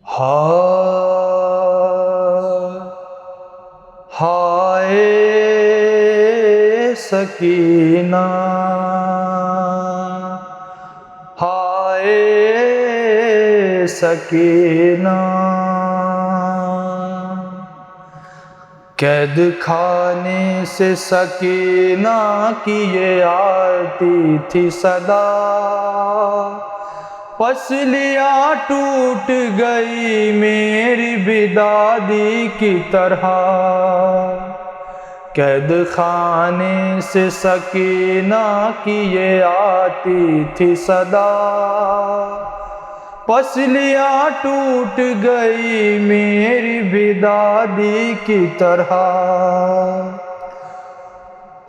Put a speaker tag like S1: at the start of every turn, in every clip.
S1: ہائے سکینہ، ہائے سکینہ، قید خانے سے سکینہ کی یہ آتی تھی صدا، پسلیاں ٹوٹ گئی میری بھی دادی کی طرح۔ قید خانے سے سکینہ کی یہ آتی تھی صدا، پسلیاں ٹوٹ گئی میری بھی دادی کی طرح۔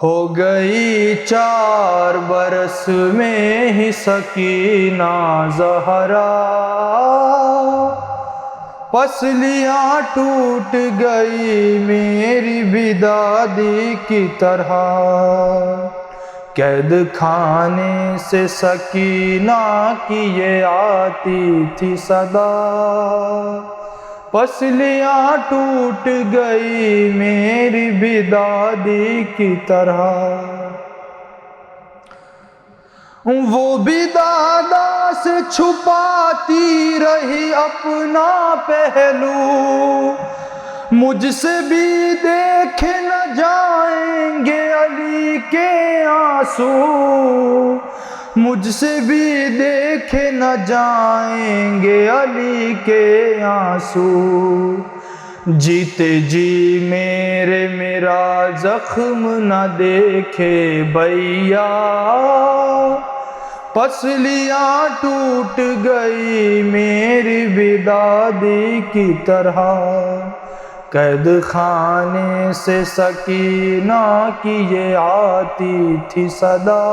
S1: ہو گئی 4 برس میں ہی سکینہ زہرا، پسلیاں ٹوٹ گئی میری بھی دادی کی طرح۔ قید خانے سے سکینہ کی یہ آتی تھی صدا، پسلیاں ٹوٹ گئی میری بھی دادی کی طرح۔ وہ بھی دادا سے چھپاتی رہی اپنا پہلو، مجھ سے بھی دیکھے نہ جائیں گے علی کے آنسو، مجھ سے بھی دیکھے نہ جائیں گے علی کے آنسو۔ جیتے جی میرا زخم نہ دیکھے بھیا، پسلیاں ٹوٹ گئی میری بھی دادی کی طرح۔ قید خانے سے سکینہ کی یہ آتی تھی صدا،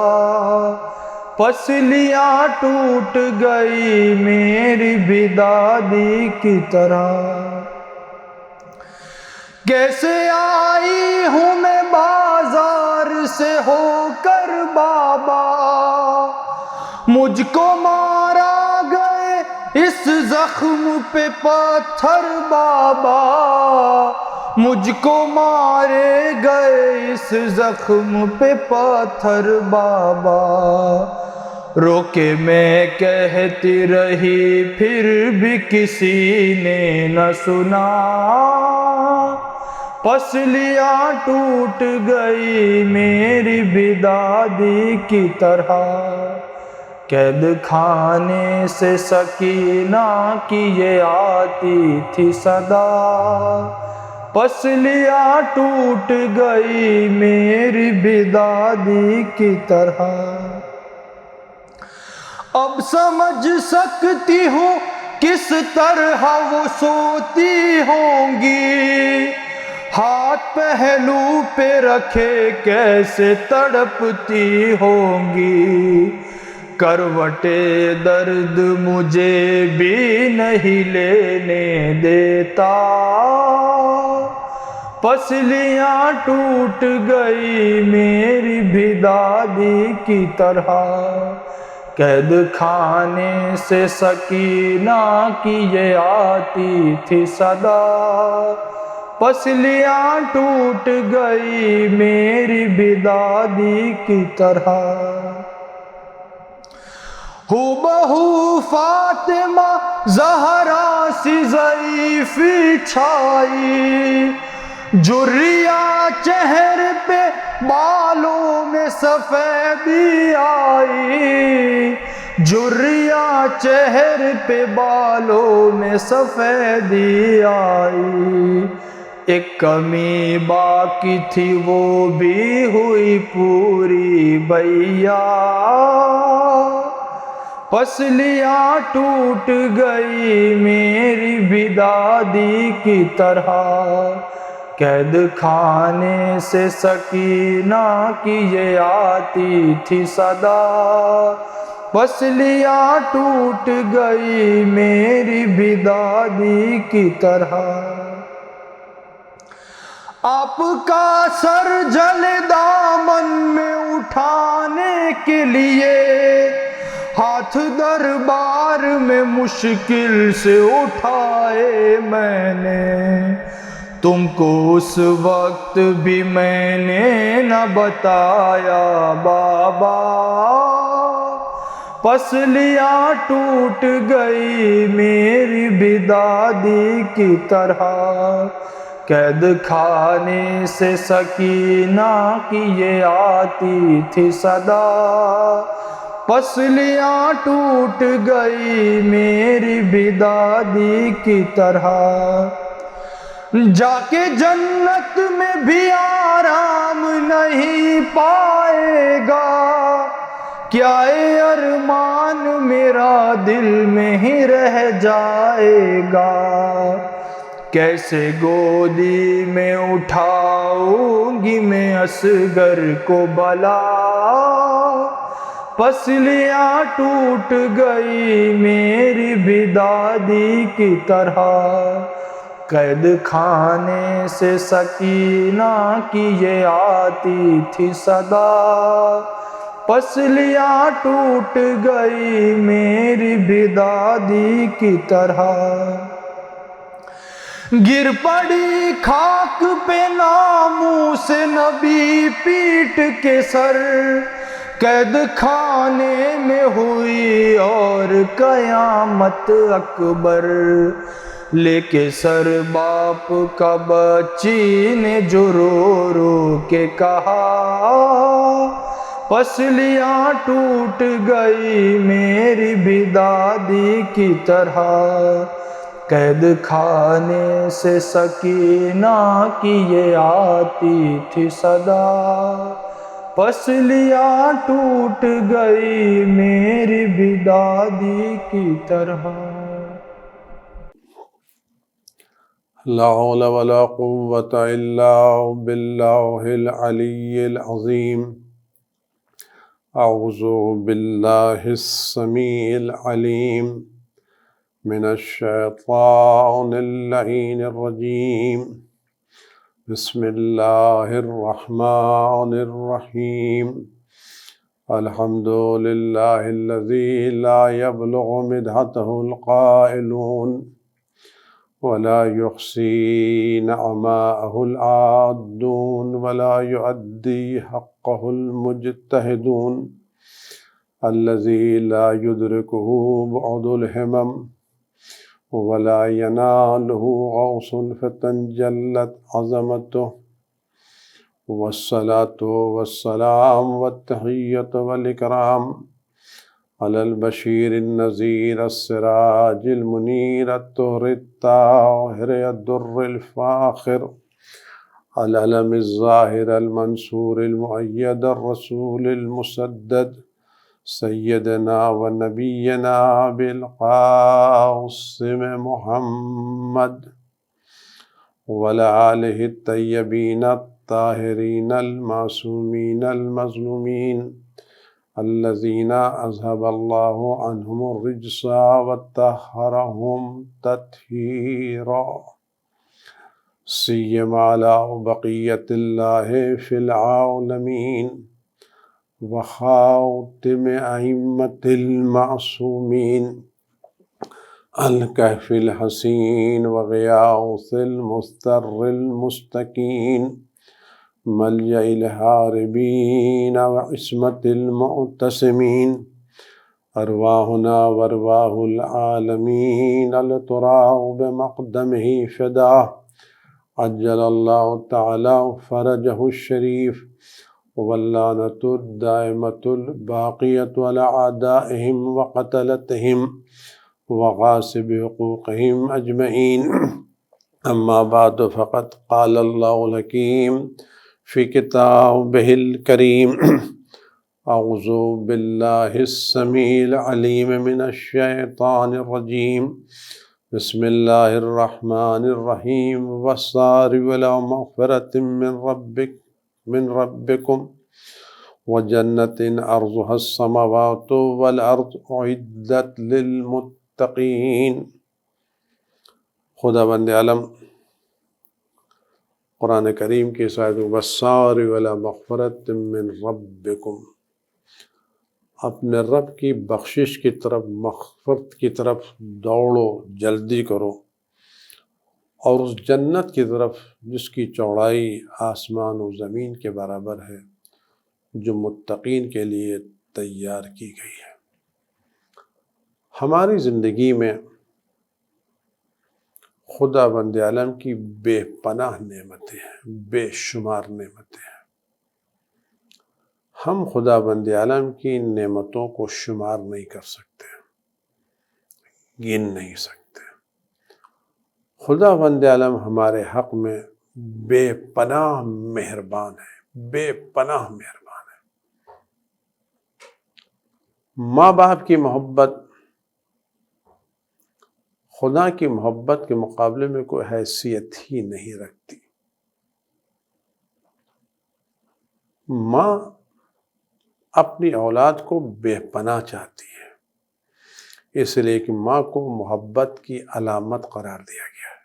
S1: پسلیاں ٹوٹ گئی میری بھی دادی کی طرح۔ کیسے آئی ہوں میں بازار سے ہو کر بابا، مجھ کو مارا گئے اس زخم پہ پتھر بابا، مجھ کو مارے گئے اس زخم پہ پتھر بابا۔ رو کے میں کہتی رہی پھر بھی کسی نے نہ سنا، پسلیاں ٹوٹ گئی میری بھی دادی کی طرح۔ قید خانے سے سکینہ کی یہ آتی تھی صدا، پسلیاں ٹوٹ گئی میری بھی دادی کی طرح۔ اب سمجھ سکتی ہوں کس طرح وہ سوتی ہوں گی، ہاتھ پہلو پہ رکھے کیسے تڑپتی ہوں گی۔ کروٹے درد مجھے بھی نہیں لینے دیتا، پسلیاں ٹوٹ گئی میری بھی دادی کی طرح۔ قید خانے سے سکینہ کی یہ آتی تھی صدا، پسلیاں ٹوٹ گئی میری بھی دادی کی طرح۔ ہو بہو فاطمہ زہرا سی ضعیفی چھائی، جھریاں چہرے پہ بالوں میں سفیدی آئی، جھریاں چہرے پہ بالوں میں سفیدی آئی۔ ایک کمی باقی تھی وہ بھی ہوئی پوری بھیا، پسلیاں ٹوٹ گئی میری بھی دادی کی طرح۔ قید خانے سے سکینہ کی یہ آتی تھی صدا، پسلیاں ٹوٹ گئی میری بھی دادی کی طرح۔ آپ کا سر جل دامن میں اٹھانے کے لیے ہاتھ دربار میں مشکل سے اٹھائے میں نے، تم کو اس وقت بھی میں نے نہ بتایا بابا، پسلیاں ٹوٹ گئی میری بھی دادی کی طرح، قید خانے سے سکینہ کی یہ آتی تھی صدا، پسلیاں ٹوٹ گئی میری بھی دادی کی طرح، جا کے جنت میں بھی آرام نہیں پائے گا، کیا اے ارمان میرا دل میں ہی رہ جائے گا، کیسے گودی میں اٹھاؤں گی میں اصغر کو بلا، پسلیاں ٹوٹ گئی میری بھی دادی کی طرح، قید خانے سے سکینہ کی یہ آتی تھی صدا، پسلیاں ٹوٹ گئی میری بھی دادی کی طرح، گر پڑی خاک پہ ناموس نبی پیٹ کے سر، قید خانے میں ہوئی اور قیامت اکبر، لے کے سر باپ کا بچی نے جو رو رو کے کہا، پسلیاں ٹوٹ گئی میری بھی دادی کی طرح، قید خانے سے سکینہ کی یہ آتی تھی صدا، پسلیاں ٹوٹ گئی میری بھی دادی کی طرح۔
S2: لا حول ولا قوة إلا بالله العلي العظيم۔ أعوذ بالله السميع العليم من الشيطان اللعين الرجيم، بسم الله الرحمن الرحيم، الحمد لله الذي لا يبلغ مدحته القائلون، ولا يحصي نعماءه العادون، ولا يؤدي حقه المجتهدون، الذي لا يدركه بعد الهمم، ولا يناله غوص فتنجلت عظمته، والصلاة والسلام والتحية والإكرام على البشير النذير السراج المنير الطهر الطاهر الدر الفاخر العلم الظاهر المنصور المؤيد الرسول المسدد، سيدنا ونبينا بالقاسم محمد وعلى آله الطيبين الطاهرين المعصومين المظلومين، الذين أذهب الله عنهم الرجس وطهرهم تطهيرا، سيما على بقية الله في العالمين، وخاتم أئمة المعصومين، الكهف الحسين وغياث المستر المستكين، ملجأ الهاربين وعصمة المعتصمين، أرواحنا وأرواح العالمين التراب بمقدمه فداه، عجل الله تعالى فرجه الشريف، واللعنة الدائمة الباقية على أعدائهم وقتلتهم وغاصب حقوقهم أجمعين، أما بعد، فقد قال الله الحكيم في كتابه الكريم، أعوذ بالله السميع العليم من الشيطان الرجيم، بسم الله الرحمن الرحيم، والسارعوا إلى مغفرة من ربكم وجنة عرضها السماوات والأرض أعدت للمتقين۔ خدا بند عالم قرآن کریم کی ساتھ وَالسَّارِعُوا إِلَىٰ مَغْفِرَةٍ مِّن رَبِّكُمْ، اپنے رب کی بخشش کی طرف، مغفرت کی طرف دوڑو، جلدی کرو، اور اس جنت کی طرف جس کی چوڑائی آسمان و زمین کے برابر ہے، جو متقین کے لیے تیار کی گئی ہے۔ ہماری زندگی میں خدا بند عالم کی بے پناہ نعمتیں ہیں، بے شمار نعمتیں ہیں۔ ہم خدا بند عالم کی نعمتوں کو شمار نہیں کر سکتے، گن نہیں سکتے۔ خدا بند عالم ہمارے حق میں بے پناہ مہربان ہے، بے پناہ مہربان ہے۔ ماں باپ کی محبت خدا کی محبت کے مقابلے میں کوئی حیثیت ہی نہیں رکھتی۔ ماں اپنی اولاد کو بے پناہ چاہتی ہے، اس لیے کہ ماں کو محبت کی علامت قرار دیا گیا ہے۔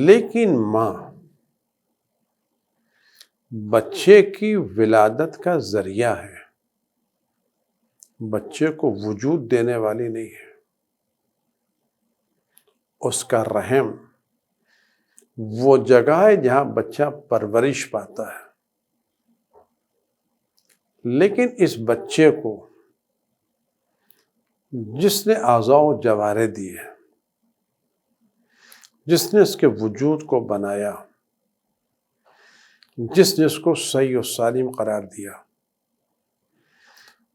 S2: لیکن ماں بچے کی ولادت کا ذریعہ ہے، بچے کو وجود دینے والی نہیں ہے۔ اس کا رحم وہ جگہ ہے جہاں بچہ پرورش پاتا ہے، لیکن اس بچے کو جس نے اعضاء و جوارح دیے، جس نے اس کے وجود کو بنایا، جس نے اس کو صحیح و سالم قرار دیا،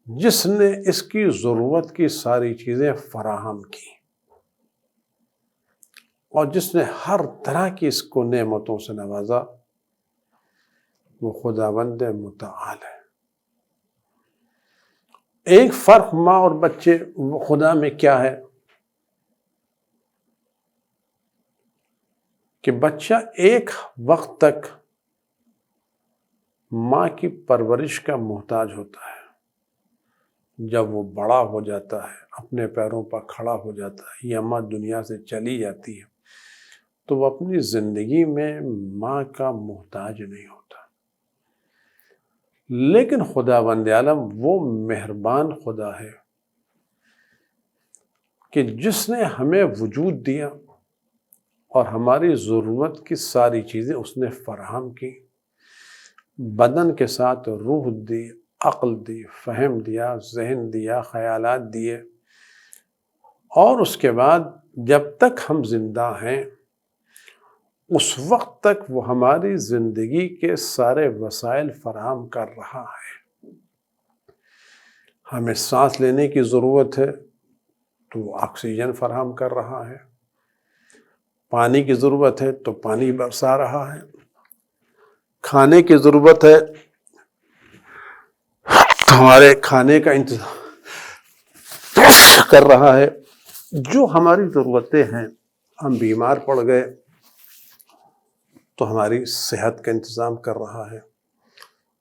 S2: جس نے اس کی ضرورت کی ساری چیزیں فراہم کی، اور جس نے ہر طرح کی اس کو نعمتوں سے نوازا، وہ خداوند متعال ہے۔ ایک فرق ماں اور بچے خدا میں کیا ہے کہ بچہ ایک وقت تک ماں کی پرورش کا محتاج ہوتا ہے۔ جب وہ بڑا ہو جاتا ہے، اپنے پیروں پر کھڑا ہو جاتا ہے، یا ماں دنیا سے چلی جاتی ہے، تو وہ اپنی زندگی میں ماں کا محتاج نہیں ہوتا۔ لیکن خدا بند عالم وہ مہربان خدا ہے کہ جس نے ہمیں وجود دیا اور ہماری ضرورت کی ساری چیزیں اس نے فراہم کی، بدن کے ساتھ روح دی، عقل دی، فہم دیا، ذہن دیا، خیالات دیے، اور اس کے بعد جب تک ہم زندہ ہیں اس وقت تک وہ ہماری زندگی کے سارے وسائل فراہم کر رہا ہے۔ ہمیں سانس لینے کی ضرورت ہے تو وہ آکسیجن فراہم کر رہا ہے، پانی کی ضرورت ہے تو پانی برسا رہا ہے، کھانے کی ضرورت ہے تو ہمارے کھانے کا انتظام کر رہا ہے۔ جو ہماری ضرورتیں ہیں، ہم بیمار پڑ گئے تو ہماری صحت کا انتظام کر رہا ہے۔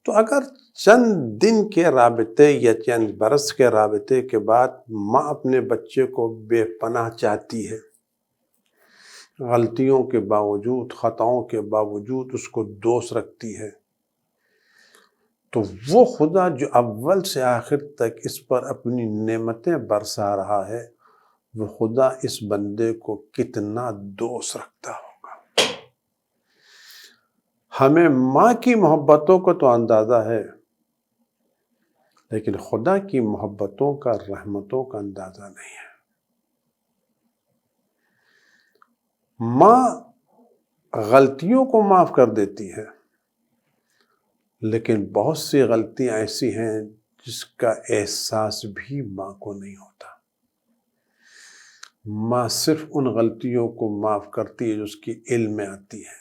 S2: تو اگر چند دن کے رابطے یا چند برس کے رابطے کے بعد ماں اپنے بچے کو بے پناہ چاہتی ہے، غلطیوں کے باوجود، خطاؤں کے باوجود اس کو دوست رکھتی ہے، تو وہ خدا جو اول سے آخر تک اس پر اپنی نعمتیں برسا رہا ہے، وہ خدا اس بندے کو کتنا دوست رکھتا ہوگا۔ ہمیں ماں کی محبتوں کو تو اندازہ ہے، لیکن خدا کی محبتوں کا، رحمتوں کا اندازہ نہیں ہے۔ ماں غلطیوں کو معاف کر دیتی ہے، لیکن بہت سی غلطیاں ایسی ہیں جس کا احساس بھی ماں کو نہیں ہوتا۔ ماں صرف ان غلطیوں کو معاف کرتی ہے جو اس کی علم میں آتی ہے۔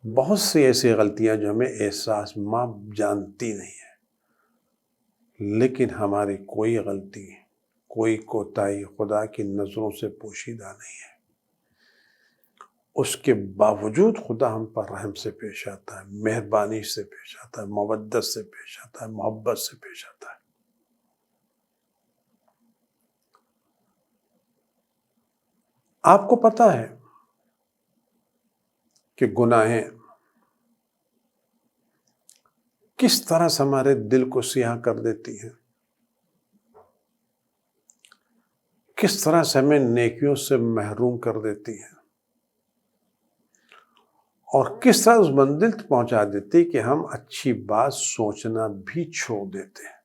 S2: بہت سی ایسی غلطیاں جو ہمیں احساس ماں جانتی نہیں ہے، لیکن ہماری کوئی غلطی، کوئی کوتاہی خدا کی نظروں سے پوشیدہ نہیں ہے۔ اس کے باوجود خدا ہم پر رحم سے پیش آتا ہے، مہربانی سے پیش آتا ہے، مودت سے پیش آتا ہے، محبت سے پیش آتا ہے۔ آپ کو پتہ ہے کہ گناہیں کس طرح سے ہمارے دل کو سیاہ کر دیتی ہے، کس طرح سے ہمیں نیکیوں سے محروم کر دیتی ہے، اور کس طرح اس منزل تک پہنچا دیتی کہ ہم اچھی بات سوچنا بھی چھوڑ دیتے ہیں۔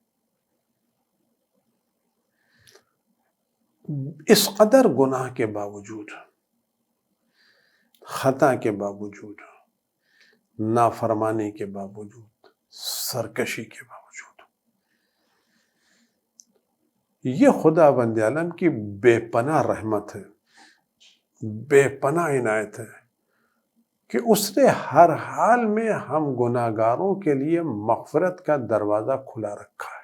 S2: اس قدر گناہ کے باوجود، خطا کے باوجود، نافرمانی کے باوجود، سرکشی کے باوجود، یہ خدا بند عالم کی بے پناہ رحمت ہے، بے پناہ عنایت ہے کہ اس نے ہر حال میں ہم گناہ گاروں کے لیے مغفرت کا دروازہ کھلا رکھا ہے۔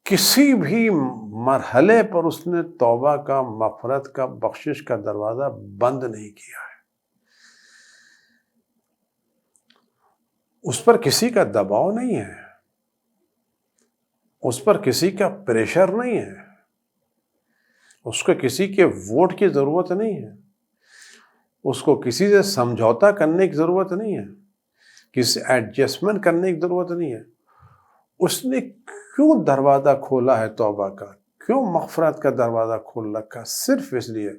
S2: کسی بھی مرحلے پر اس نے توبہ کا، مغفرت کا، بخشش کا دروازہ بند نہیں کیا ہے۔ اس پر کسی کا دباؤ نہیں ہے، اس پر کسی کا پریشر نہیں ہے، اس کو کسی کے ووٹ کی ضرورت نہیں ہے، اس کو کسی سے سمجھوتا کرنے کی ضرورت نہیں ہے، کسی ایڈجسٹمنٹ کرنے کی ضرورت نہیں ہے۔ اس نے کیوں دروازہ کھولا ہے توبہ کا، کیوں مغفرت کا دروازہ کھول رکھا؟ صرف اس لیے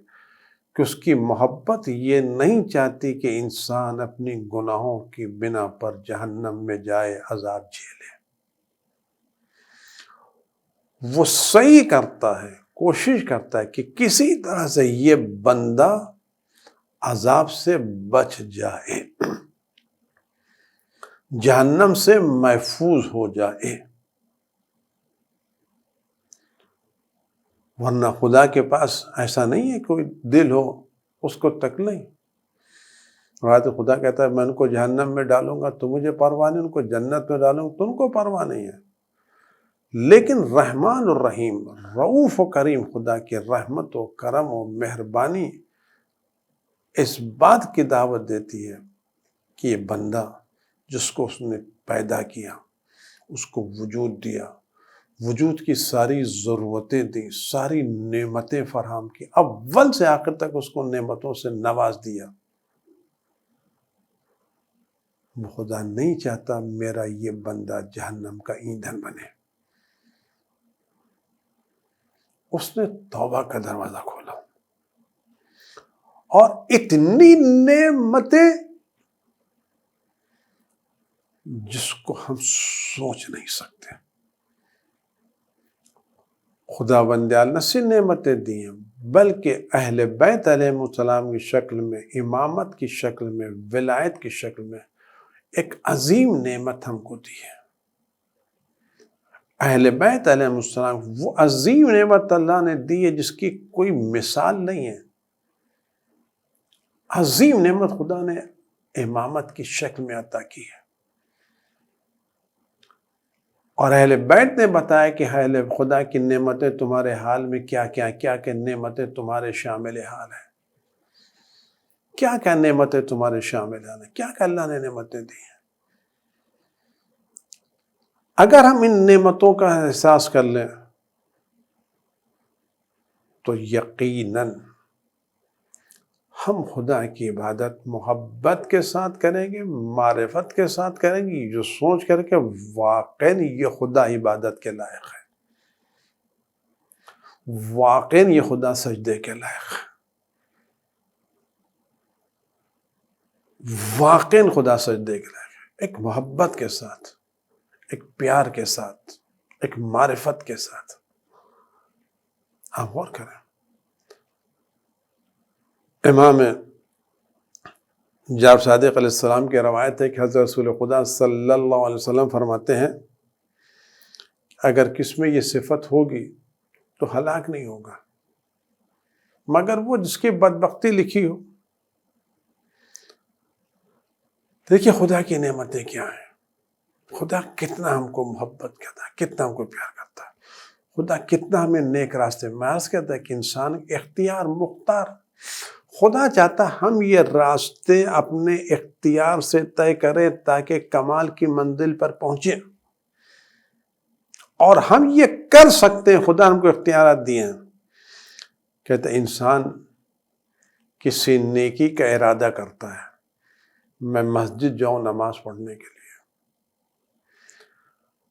S2: کہ اس کی محبت یہ نہیں چاہتی کہ انسان اپنی گناہوں کی بنا پر جہنم میں جائے، عذاب جھیلے۔ وہ صحیح کرتا ہے، کوشش کرتا ہے کہ کسی طرح سے یہ بندہ عذاب سے بچ جائے، جہنم سے محفوظ ہو جائے۔ ورنہ خدا کے پاس ایسا نہیں ہے کوئی دل ہو اس کو تکلیں۔ خدا کہتا ہے میں ان کو جہنم میں ڈالوں گا تو مجھے پرواہ نہیں، ان کو جنت میں ڈالوں گا تو ان کو پرواہ نہیں ہے۔ لیکن رحمان الرحیم، رؤوف و کریم خدا کی رحمت و کرم و مہربانی اس بات کی دعوت دیتی ہے کہ یہ بندہ جس کو اس نے پیدا کیا، اس کو وجود دیا، وجود کی ساری ضرورتیں دیں، ساری نعمتیں فراہم کی، اول سے آخر تک اس کو نعمتوں سے نواز دیا، وہ خدا نہیں چاہتا میرا یہ بندہ جہنم کا ایندھن بنے۔ اس نے توبہ کا دروازہ کھولا اور اتنی نعمتیں جس کو ہم سوچ نہیں سکتے۔ خدا بند نے سے نعمتیں دی ہیں، بلکہ اہل بیت علیہ السلام کی شکل میں، امامت کی شکل میں، ولایت کی شکل میں ایک عظیم نعمت ہم کو دی ہے۔ اہل بیت علیہ السلام وہ عظیم نعمت اللہ نے دی ہے جس کی کوئی مثال نہیں ہے۔ عظیم نعمت خدا نے امامت کی شکل میں عطا کی ہے، اور اہل بیت نے بتایا کہ اہل خدا کی نعمتیں تمہارے حال میں کیا کیا نعمتیں تمہارے شامل حال ہیں، کیا نعمتیں تمہارے شامل حال ہیں، کیا اللہ نے نعمتیں دی ہیں۔ اگر ہم ان نعمتوں کا احساس کر لیں تو یقیناً ہم خدا کی عبادت محبت کے ساتھ کریں گے، معرفت کے ساتھ کریں گے، جو سوچ کر کے واقعی یہ خدا عبادت کے لائق ہے، واقعی یہ خدا سجدے کے لائق ہے، واقعی خدا سجدے کے لائق ہے۔ ایک محبت کے ساتھ، ایک پیار کے ساتھ، ایک معرفت کے ساتھ آپ غور کریں۔ امام جعفر صادق علیہ السلام کی روایت ہے کہ حضرت رسول خدا صلی اللہ علیہ وسلم فرماتے ہیں اگر کس میں یہ صفت ہوگی تو ہلاک نہیں ہوگا مگر وہ جس کی بدبختی لکھی ہو۔ دیکھیے خدا کی نعمتیں کیا ہیں، خدا کتنا ہم کو محبت کرتا ہے، کتنا ہم کو پیار کرتا ہے، خدا کتنا ہمیں نیک راستے میں عرض کرتا ہے کہ انسان اختیار مختار، خدا چاہتا ہم یہ راستے اپنے اختیار سے طے کریں تاکہ کمال کی منزل پر پہنچیں، اور ہم یہ کر سکتے ہیں، خدا ہم کو اختیارات دیے ہیں۔ کہتے ہیں انسان کسی نیکی کا ارادہ کرتا ہے میں مسجد جاؤں نماز پڑھنے کے لیے،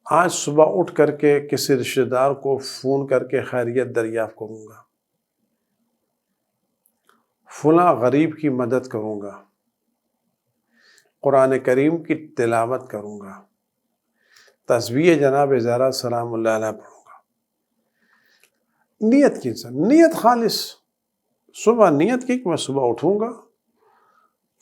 S2: آج صبح اٹھ کر کے کسی رشتہ دار کو فون کر کے خیریت دریافت کروں گا، فلاں غریب کی مدد کروں گا، قرآن کریم کی تلاوت کروں گا، تسبیح جناب زہرا سلام اللہ علیہ پڑھوں گا۔ نیت کی انسان، نیت خالص، صبح نیت کی کہ میں صبح اٹھوں گا،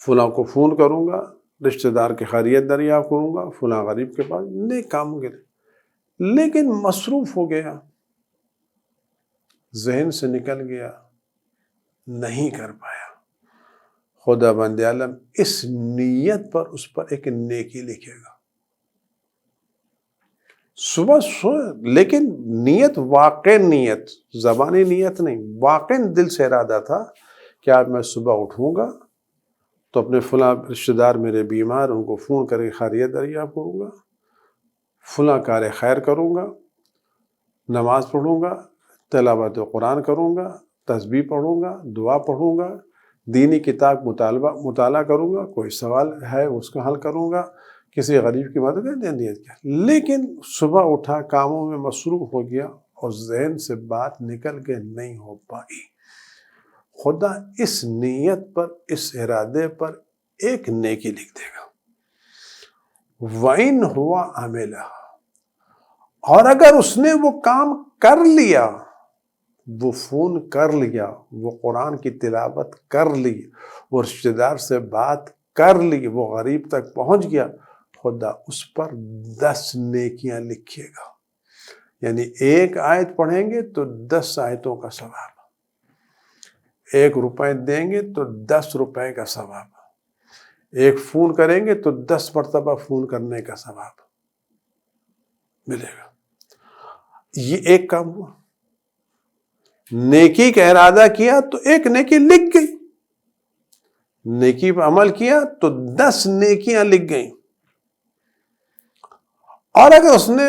S2: فلاں کو فون کروں گا، رشتہ دار کی خیریت دریافت کروں گا، فلاں غریب کے پاس، نیک کام کے لیے۔ لیکن مصروف ہو گیا، ذہن سے نکل گیا، نہیں کر پایا۔ خدا بند عالم اس نیت پر اس پر ایک نیکی لکھے گا۔ صبح لیکن نیت واقع نیت، زبانی نیت نہیں، واقع دل سے ارادہ تھا کہ آج میں صبح اٹھوں گا تو اپنے فلاں رشتہ دار میرے بیمار، ان کو فون کر کے خیریت دریافت کروں گا، فلاں کار خیر کروں گا، نماز پڑھوں گا، تلاوت قرآن کروں گا، تسبیح پڑھوں گا، دعا پڑھوں گا، دینی کتاب مطالعہ کروں گا، کوئی سوال ہے اس کا حل کروں گا، کسی غریب کی مدد نیت کیا۔ لیکن صبح اٹھا، کاموں میں مصروف ہو گیا اور ذہن سے بات نکل کے نہیں ہو پائی۔ خدا اس نیت پر، اس ارادے پر ایک نیکی لکھ دے گا۔ وَإِنْ هُوَ عَمِلَهَا، اور اگر اس نے وہ کام کر لیا، وہ فون کر لیا، وہ قرآن کی تلاوت کر لی، وہ رشتہ دار سے بات کر لی، وہ غریب تک پہنچ گیا، خدا اس پر 10 نیکیاں لکھے گا۔ یعنی ایک آیت پڑھیں گے تو 10 آیتوں کا ثواب، 1 روپے دیں گے تو 10 روپے کا ثواب، ایک فون کریں گے تو 10 مرتبہ فون کرنے کا ثواب ملے گا۔ یہ ایک کام ہوا، نیکی کا ارادہ کیا تو ایک نیکی لکھ گئی، نیکی پر عمل کیا تو 10 نیکیاں لکھ گئیں۔ اور اگر اس نے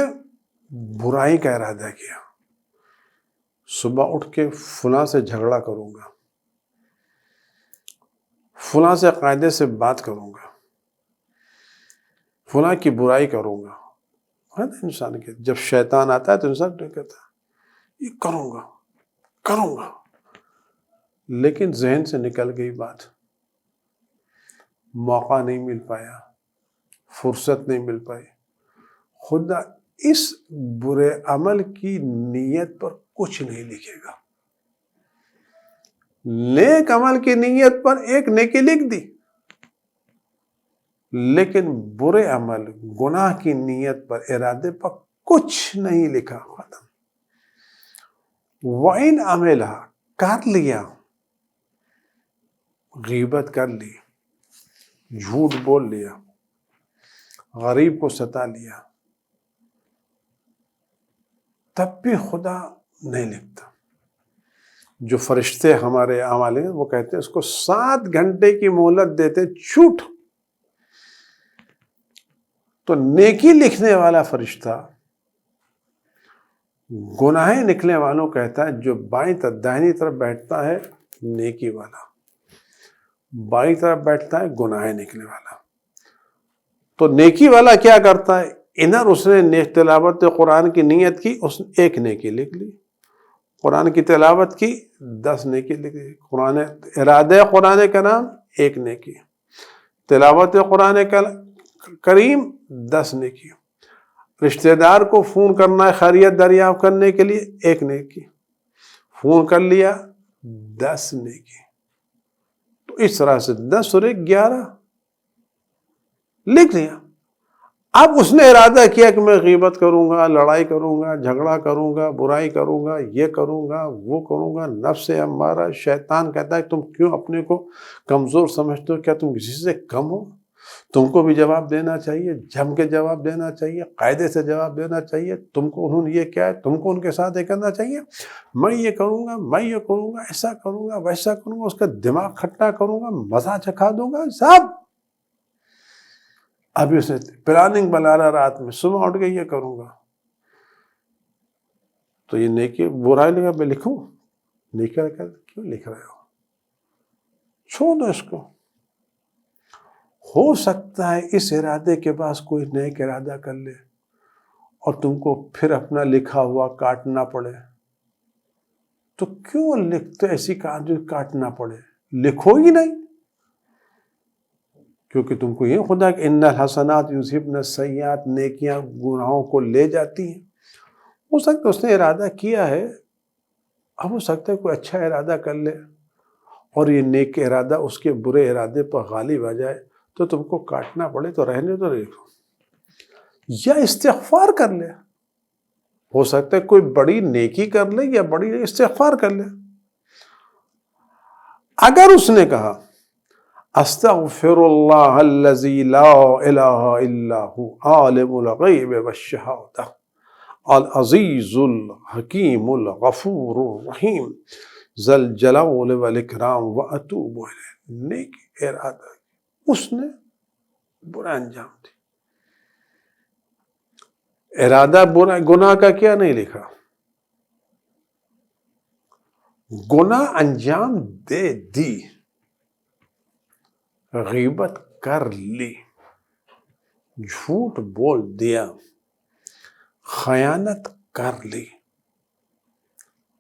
S2: برائی کا ارادہ کیا، صبح اٹھ کے فلاں سے جھگڑا کروں گا، فلاں سے قاعدے سے بات کروں گا، فلاں کی برائی کروں گا، ہے نا انسان کے جب شیطان آتا ہے تو انسان کہتا ہے یہ کروں گا، لیکن ذہن سے نکل گئی بات، موقع نہیں مل پایا، فرصت نہیں مل پائی۔ خدا اس برے عمل کی نیت پر کچھ نہیں لکھے گا۔ نیک عمل کی نیت پر ایک نیکی لکھ دی، لیکن برے عمل، گناہ کی نیت پر، ارادے پر کچھ نہیں لکھا۔ ختم۔ وَإِنْ عَمِلَهَا، کر لیا، غیبت کر لی، جھوٹ بول لیا، غریب کو ستا لیا، تب بھی خدا نہیں لکھتا۔ جو فرشتے ہمارے اعمال ہیں وہ کہتے ہیں اس کو 7 گھنٹے کی مہلت دیتے، چھوٹ۔ تو نیکی لکھنے والا فرشتہ گناہیں لکھنے والوں کہتا ہے، جو بائیں طرف داہنی طرف بیٹھتا ہے نیکی والا، بائیں طرف بیٹھتا ہے گناہیں لکھنے والا۔ تو نیکی والا کیا کرتا ہے، ادھر اس نے تلاوت قرآن کی نیت کی، اس نے ایک نیکی لکھ لی، قرآن کی تلاوت کی 10 نیکی لکھ لی، قرآن ارادہ قرآن کرام 1 نیکی، تلاوت قرآن کریم 10 نیکی، رشتہ دار کو فون کرنا ہے خیریت دریافت کرنے کے لیے 1 نیکی، فون کر لیا 10 نیکی۔ تو اس طرح سے 10 اور 1 11 لکھ لیا۔ اب اس نے ارادہ کیا کہ میں غیبت کروں گا، لڑائی کروں گا، جھگڑا کروں گا، برائی کروں گا، یہ کروں گا، وہ کروں گا، نفس امارہ، شیطان کہتا ہے تم کیوں اپنے کو کمزور سمجھتے ہو، کیا تم کسی سے کم ہو؟ تم کو بھی جواب دینا چاہیے، جم کے جواب دینا چاہیے، قاعدے سے جواب دینا چاہیے، تم کو انہوں نے یہ کیا ہے، تم کو ان کے ساتھ یہ کرنا چاہیے، میں یہ کروں گا، میں یہ کروں گا، ایسا کروں گا، ویسا کروں گا، اس کا دماغ کھٹا کروں گا، مزہ چکھا دوں گا، سب۔ ابھی اسے پلاننگ بنا رہا رات میں، صبح اٹھ کے یہ کروں گا، تو یہ نیکی برائی لگا میں لکھوں، نیکی کیوں لکھ رہے ہو، چھوڑ دو اس کو۔ ہو سکتا ہے اس ارادے کے بعد کوئی نیک ارادہ کر لے اور تم کو پھر اپنا لکھا ہوا کاٹنا پڑے، تو کیوں لکھتے ایسی جو کاٹنا پڑے؟ لکھو ہی نہیں، کیونکہ تم کو یہ خدا کہ ان الحسنات یذہبن السیئات، نیکیاں گناہوں کو لے جاتی ہیں۔ ہو سکتا ہے اس نے ارادہ کیا ہے، اب ہو سکتا ہے کوئی اچھا ارادہ کر لے اور یہ نیک ارادہ اس کے برے ارادے پر غالب آ جائے تو تم کو کاٹنا پڑے، تو رہنے تو لکھو، یا استغفار کر لے۔ ہو سکتا ہے کوئی بڑی نیکی کر لے یا بڑی استغفار کر لے۔ اگر اس نے کہا استغفر اللہ الذی لا الہ الا هو عالم الغیب والشہادہ العزیز الحکیم الغفور الرحیم ذی الجلال والاکرام واتوب الیہ، نیک ارادہ، اس نے برا انجام دی۔ ارادہ برا، گناہ کا کیا نہیں لکھا، گناہ انجام دے دی، غیبت کر لی، جھوٹ بول دیا، خیانت کر لی،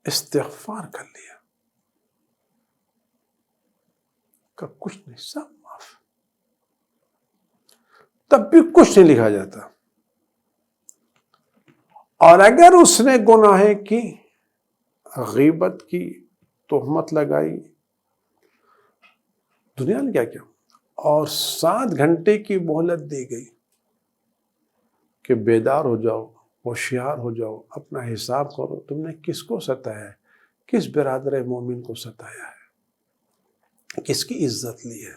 S2: استغفار کر لیا، کا کچھ نہیں، سب معاف، تب بھی کچھ نہیں لکھا جاتا۔ اور اگر اس نے گناہیں کی، غیبت کی، تہمت لگائی، دنیا نے کیا کیا، اور 7 گھنٹے کی مہلت دی گئی کہ بیدار ہو جاؤ، ہوشیار ہو جاؤ، اپنا حساب کرو، تم نے کس کو ستایا ہے، کس برادر مومن کو ستایا ہے، کس کی عزت لی ہے۔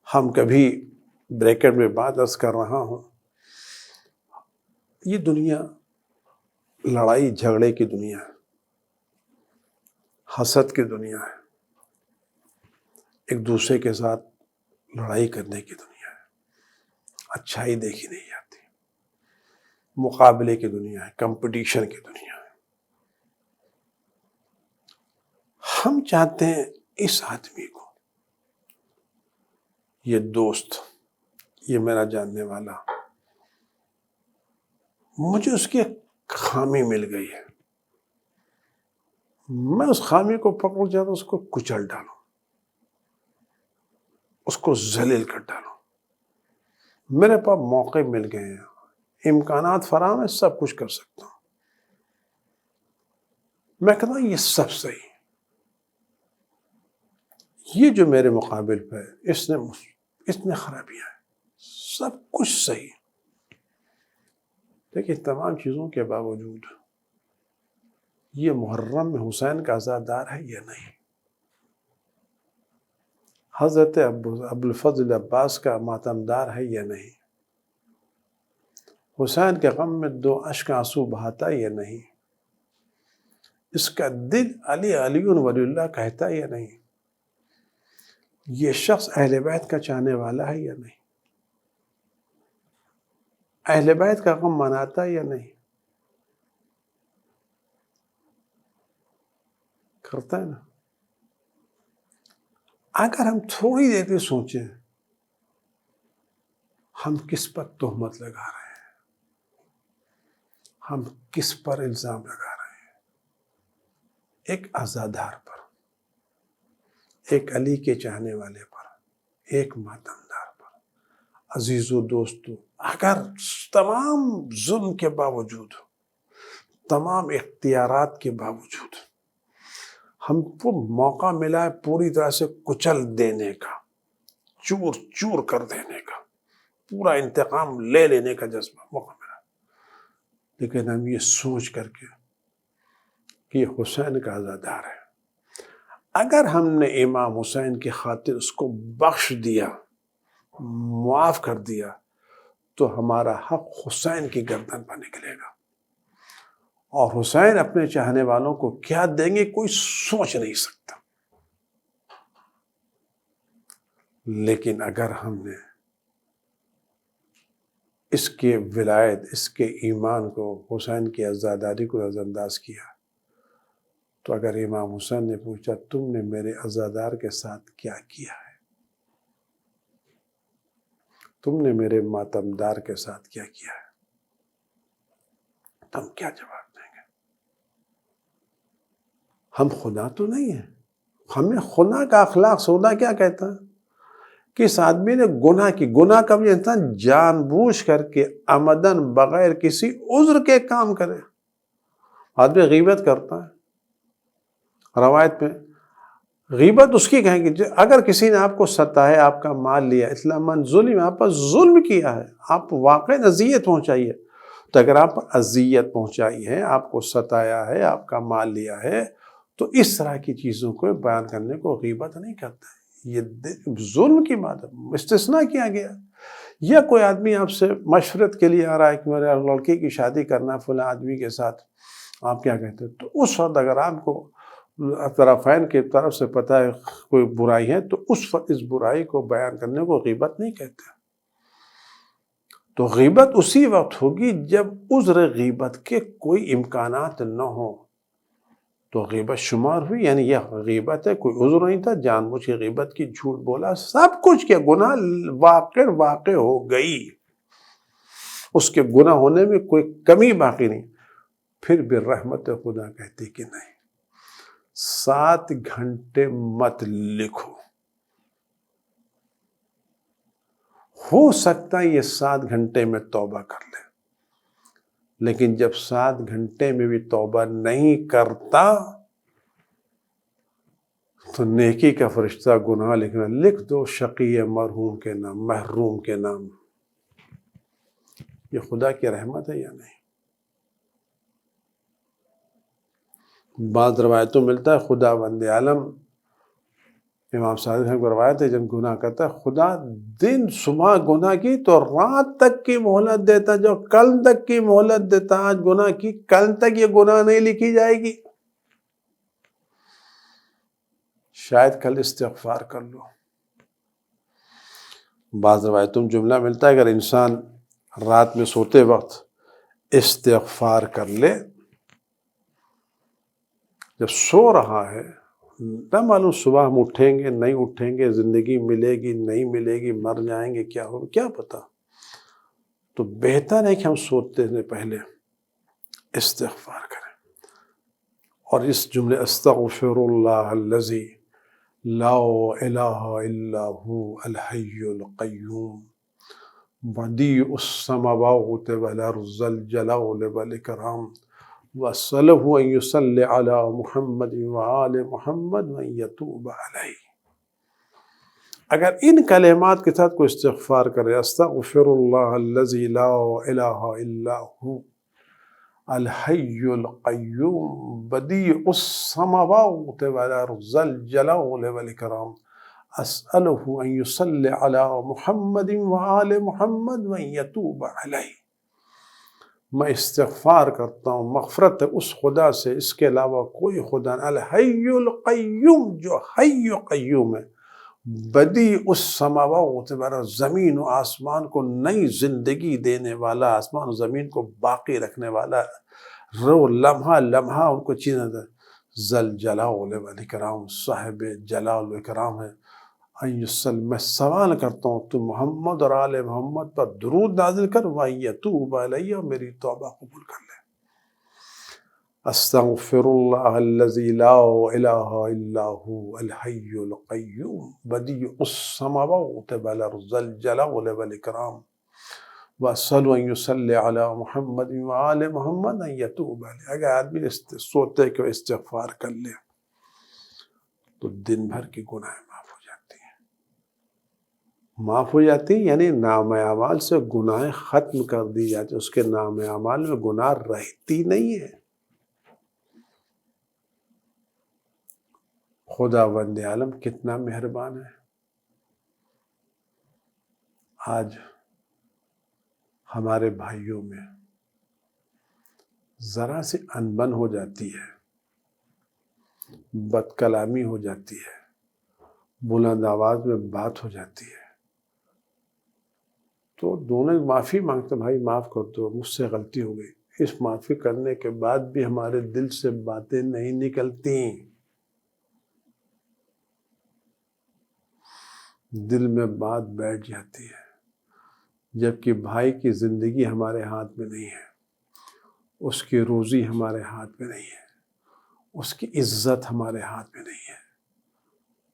S2: ہم کبھی بریکٹ میں بات عرض کر رہا ہوں، یہ دنیا لڑائی جھگڑے کی دنیا ہے، حسد کی دنیا ہے، ایک دوسرے کے ساتھ لڑائی کرنے کی دنیا ہے، اچھائی دیکھی نہیں جاتی، مقابلے کی دنیا ہے، کمپٹیشن کی دنیا ہے۔ ہم چاہتے ہیں اس آدمی کو، یہ دوست، یہ میرا جاننے والا، مجھے اس کی خامی مل گئی ہے، میں اس خامی کو پکڑ جاتا، اس کو کچل ڈالوں، اس کو ذلیل کر ڈالوں۔ میرے پاس موقع مل گئے ہیں، امکانات فراہم ہیں، سب کچھ کر سکتا ہوں۔ میں کہتا ہوں یہ سب صحیح، یہ جو میرے مقابل پہ اس نے خرابیاں ہیں، سب کچھ صحیح، لیکن تمام چیزوں کے باوجود یہ محرم میں حسین کا عزادار ہے یا نہیں، حضرت ابوالفضل عباس کا ماتمدار ہے یا نہیں، حسین کے غم میں 2 اشک آنسو بہاتا یا نہیں، اس کا دل علی علی ولی اللہ کہتا یا نہیں، یہ شخص اہل بیت کا چاہنے والا ہے یا نہیں، اہل بیت کا غم مناتا یا نہیں، کرتا ہے نا۔ اگر ہم تھوڑی دیر بھی سوچیں، ہم کس پر تہمت لگا رہے ہیں، ہم کس پر الزام لگا رہے ہیں، ایک عزادار پر، ایک علی کے چاہنے والے پر، ایک ماتمدار پر۔ عزیزو دوستو، اگر تمام ظلم کے باوجود، تمام اختیارات کے باوجود ہم کو موقع ملا ہے پوری طرح سے کچل دینے کا، چور چور کر دینے کا، پورا انتقام لے لینے کا جذبہ موقع ملا، لیکن ہم یہ سوچ کر کے کہ یہ حسین کا عزادار ہے، اگر ہم نے امام حسین کی خاطر اس کو بخش دیا، معاف کر دیا، تو ہمارا حق حسین کی گردن پر نکلے گا، اور حسین اپنے چاہنے والوں کو کیا دیں گے کوئی سوچ نہیں سکتا۔ لیکن اگر ہم نے اس کے ولایت، اس کے ایمان کو، حسین کی عزاداری کو نظر انداز کیا، تو اگر امام حسین نے پوچھا تم نے میرے عزادار کے ساتھ کیا کیا ہے، تم نے میرے ماتمدار کے ساتھ کیا کیا ہے، تم کیا جواب دیں گے؟ ہم خدا تو نہیں ہیں، ہمیں خدا کا اخلاق خدا کیا کہتا ہے کہ اس آدمی نے گناہ کی، گناہ کا بھی انسان جان بوجھ کر کے عمدن بغیر کسی عذر کے کام کرے۔ آدمی غیبت کرتا ہے، روایت میں غیبت اس کی کہیں گے اگر کسی نے آپ کو ستایا، آپ کا مال لیا، اسلام من ظلم، آپ پر ظلم کیا ہے، آپ واقعی اذیت پہنچائی ہے، تو اگر آپ اذیت پہنچائی ہے، آپ کو ستایا ہے، آپ کا مال لیا ہے، تو اس طرح کی چیزوں کو بیان کرنے کو غیبت نہیں کرتا ہے، یہ ظلم کی بات ہے، استثناء کیا گیا۔ یا کوئی آدمی آپ سے مشورت کے لیے آ رہا ہے کہ میرے لڑکی کی شادی کرنا فلاں آدمی کے ساتھ، آپ کیا کہتے ہیں؟ تو اس وقت اگر آپ کو طرفین کی طرف سے پتہ ہے کوئی برائی ہے، تو اس وقت اس برائی کو بیان کرنے کو غیبت نہیں کہتے۔ تو غیبت اسی وقت ہوگی جب عذر غیبت کے کوئی امکانات نہ ہوں، تو غیبت شمار ہوئی، یعنی یہ غیبت ہے، کوئی عذر نہیں تھا، جان بوجھ کے غیبت کی، جھوٹ بولا، سب کچھ کیا، گناہ واقع ہو گئی، اس کے گناہ ہونے میں کوئی کمی باقی نہیں۔ پھر بھی رحمت خدا کہتی کہ نہیں، 7 گھنٹے مت لکھو، ہو سکتا ہے یہ 7 گھنٹے میں توبہ کر لے، لیکن جب 7 گھنٹے میں بھی توبہ نہیں کرتا تو نیکی کا فرشتہ گناہ لکھنا، لکھ دو شقی مرحوم کے نام، محروم کے نام۔ یہ خدا کی رحمت ہے یا نہیں؟ بعض روایتوں ملتا ہے خدا بند عالم، امام صادق صاحب کو روایت ہے، جب گناہ کرتا ہے خدا دن صبح گناہ کی تو رات تک کی مہلت دیتا، جو کل تک کی مہلت دیتا، آج گناہ کی، کل تک یہ گناہ نہیں لکھی جائے گی، شاید کل استغفار کر لو۔ بعض روایتوں میں جملہ ملتا ہے اگر انسان رات میں سوتے وقت استغفار کر لے، جب سو رہا ہے، نہ معلوم صبح ہم اٹھیں گے نہیں اٹھیں گے، زندگی ملے گی نہیں ملے گی، مر جائیں گے، کیا ہوگا کیا پتا، تو بہتر ہے کہ ہم سوتے سے پہلے استغفار کریں، اور اس جملے استغفر اللہ الذی لا الہ الا هو الحی القیوم بدیع السماوات والارض ذو الجلال والاکرام واسألہ ان یصلی علی محمد وآل محمد وان یتوب علیہ۔ اگر ان کلمات کے ساتھ کوئی استغفار کرے، استغفر اللہ الذی لا الہ الا هو الحی القیوم بدیع السماوات والارض ذو الجلال والاکرام اسألہ ان یصلی علی محمد وآل محمد وان یتوب علیہ، میں استغفار کرتا ہوں مغفرت اس خدا سے، اس کے علاوہ کوئی خدا نہیں، الحی القیوم، جو حی و قیوم ہے، بدیع السماوات والارض، زمین و آسمان کو نئی زندگی دینے والا، آسمان و زمین کو باقی رکھنے والا، رو لمحہ لمحہ ان کو چیزیں دے، ذل جلال والاکرام، صاحب جلال و اکرام ہے۔ میں سوال کرتا ہوں تو محمد اور آل محمد پر درود نازل کر، وَإِن يَتُوبَ عَلَيَّ، اور میری توبہ قبول کر لے۔ استغفر اللہ الذی لا الہ الا هو الحی القیوم بدیع السماوات والارض ذو الجلال والاکرام واسألہ ان یصلی علی محمد وآل محمد ان یتوب علیہ۔ اگر آدمی سوتے کہ استغفار کر لے تو دن بھر کی گناہ معاف ہو جاتی ہیں، معاف ہو جاتی ہیں، یعنی نام اعمال سے گناہ ختم کر دی جاتی، اس کے نام اعمال میں گناہ رہتی نہیں ہے۔ خدا بند عالم کتنا مہربان ہے۔ آج ہمارے بھائیوں میں ذرا سی انبن ہو جاتی ہے، بد کلامی ہو جاتی ہے، بلند آواز میں بات ہو جاتی ہے، تو دونوں معافی مانگتے، بھائی معاف کر دو، مجھ سے غلطی ہو گئی۔ اس معافی کرنے کے بعد بھی ہمارے دل سے باتیں نہیں نکلتی، دل میں بات بیٹھ جاتی ہے۔ جبکہ بھائی کی زندگی ہمارے ہاتھ میں نہیں ہے، اس کی روزی ہمارے ہاتھ میں نہیں ہے، اس کی عزت ہمارے ہاتھ میں نہیں ہے،